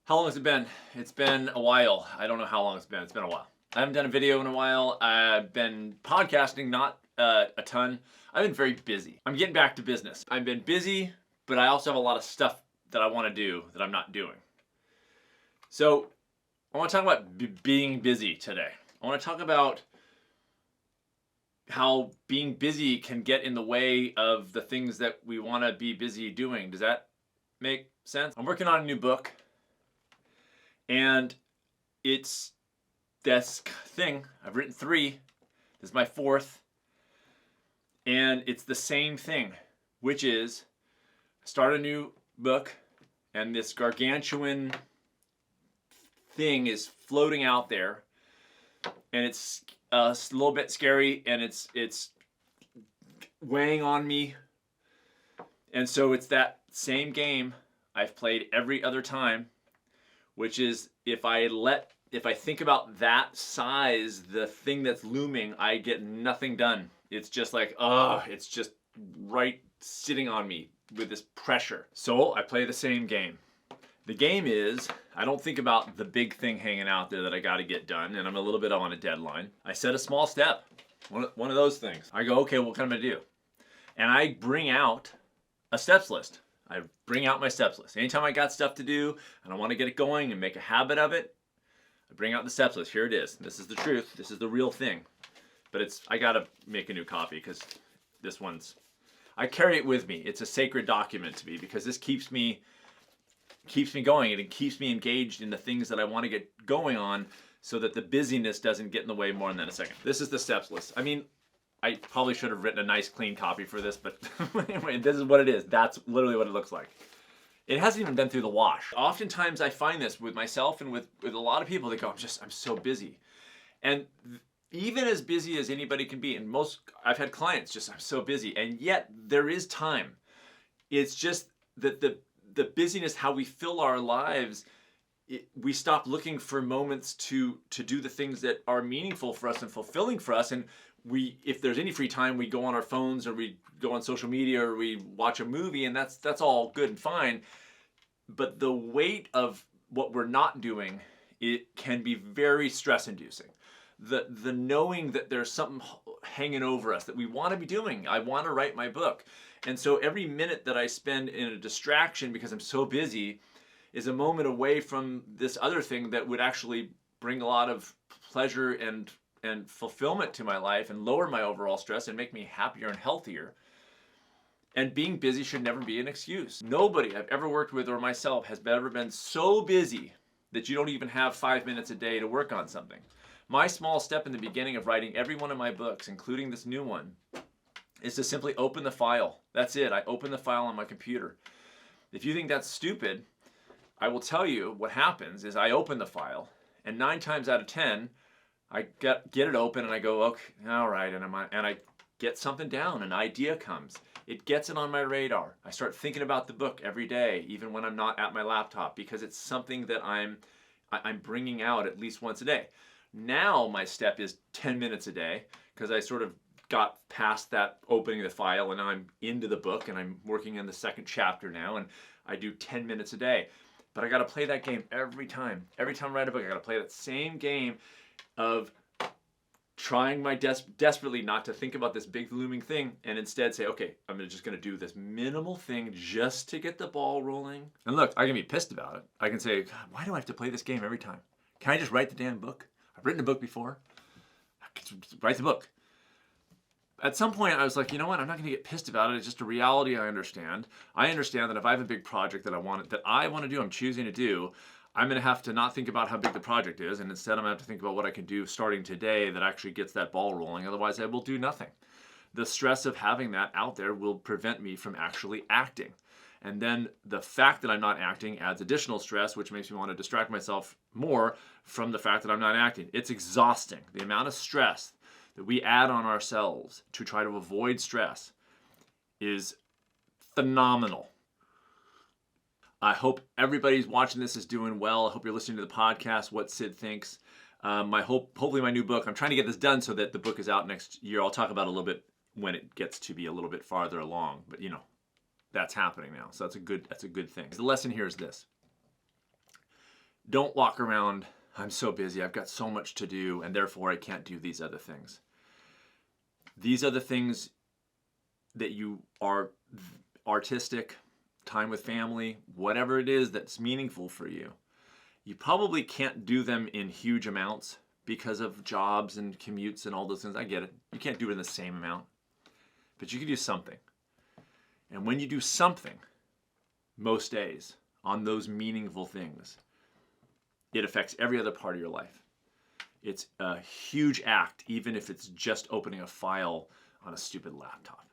How long has it been? It's been a while. I don't know how long it's been. It's been a while. I haven't done a video in a while. I've been podcasting, not a ton. I've been very busy. I'm getting back to business. I've been busy, but I also have a lot of stuff that I want to do that I'm not doing. So I want to talk about being busy today. I want to talk about how being busy can get in the way of the things that we want to be busy doing. Does that make sense? I'm working on a new book. And it's this thing. I've written 3. This is my 4th. And it's the same thing, which is start a new book and this gargantuan thing is floating out there. And it's a little bit scary and it's weighing on me. And so it's that same game I've played every other time, which is if I think about that size, the thing that's looming, I get nothing done. It's just like, it's just right sitting on me with this pressure. So I play the same game. The game is, I don't think about the big thing hanging out there that I got to get done, and I'm a little bit on a deadline. I set a small step, one of those things. I go, okay, what can I do? And I bring out a steps list. I bring out my steps list. Anytime I got stuff to do and I want to get it going and make a habit of it, I bring out the steps list. Here it is. This is the truth. This is the real thing. But I got to make a new copy because this one's, I carry it with me. It's a sacred document to me because this keeps me going and it keeps me engaged in the things that I want to get going on so that the busyness doesn't get in the way more than a second. This is the steps list. I mean, I probably should have written a nice clean copy for this, but anyway, this is what it is. That's literally what it looks like. It hasn't even been through the wash. Oftentimes I find this with myself and with a lot of people that go, I'm so busy. And even as busy as anybody can be, and I've had clients just, I'm so busy, and yet there is time. It's just that the busyness, how we fill our lives, we stop looking for moments to do the things that are meaningful for us and fulfilling for us. And if there's any free time, we go on our phones or we go on social media or we watch a movie, and that's all good and fine. But the weight of what we're not doing, it can be very stress-inducing. The knowing that there's something hanging over us that we want to be doing. I want to write my book. And so every minute that I spend in a distraction because I'm so busy is a moment away from this other thing that would actually bring a lot of pleasure and fulfillment to my life and lower my overall stress and make me happier and healthier. And being busy should never be an excuse. Nobody I've ever worked with or myself has ever been so busy that you don't even have 5 minutes a day to work on something. My small step in the beginning of writing every one of my books, including this new one, is to simply open the file. That's it. I open the file on my computer. If you think that's stupid, I will tell you what happens is I open the file, and 9 times out of 10, I get it open and I go, okay, all right, and I get something down, an idea comes. It gets it on my radar. I start thinking about the book every day, even when I'm not at my laptop, because it's something that I'm bringing out at least once a day. Now my step is 10 minutes a day, because I sort of got past that opening the file and now I'm into the book and I'm working in the 2nd chapter now, and I do 10 minutes a day. But I got to play that game every time. Every time I write a book, I got to play that same game of trying my desperately not to think about this big looming thing and instead say, okay, I'm just going to do this minimal thing just to get the ball rolling. And look, I can be pissed about it. I can say, God, why do I have to play this game every time? Can I just write the damn book? I've written a book before. I can write the book. At some point, I was like, you know what? I'm not going to get pissed about it. It's just a reality I understand. I understand that if I have a big project that I want to do, I'm choosing to do, I'm going to have to not think about how big the project is, and instead I'm going to have to think about what I can do starting today that actually gets that ball rolling. Otherwise, I will do nothing. The stress of having that out there will prevent me from actually acting. And then the fact that I'm not acting adds additional stress, which makes me want to distract myself more from the fact that I'm not acting. It's exhausting. The amount of stress that we add on ourselves to try to avoid stress is phenomenal. I hope everybody's watching this is doing well. I hope you're listening to the podcast, What Sid Thinks. Hopefully my new book, I'm trying to get this done so that the book is out next year. I'll talk about it a little bit when it gets to be a little bit farther along, but you know, that's happening now. So that's a good thing. The lesson here is this. Don't walk around, I'm so busy, I've got so much to do, and therefore I can't do these other things. These are the things that you are artistic, time with family, whatever it is that's meaningful for you. You probably can't do them in huge amounts because of jobs and commutes and all those things. I get it. You can't do it in the same amount, but you can do something. And when you do something, most days, on those meaningful things, it affects every other part of your life. It's a huge act, even if it's just opening a file on a stupid laptop.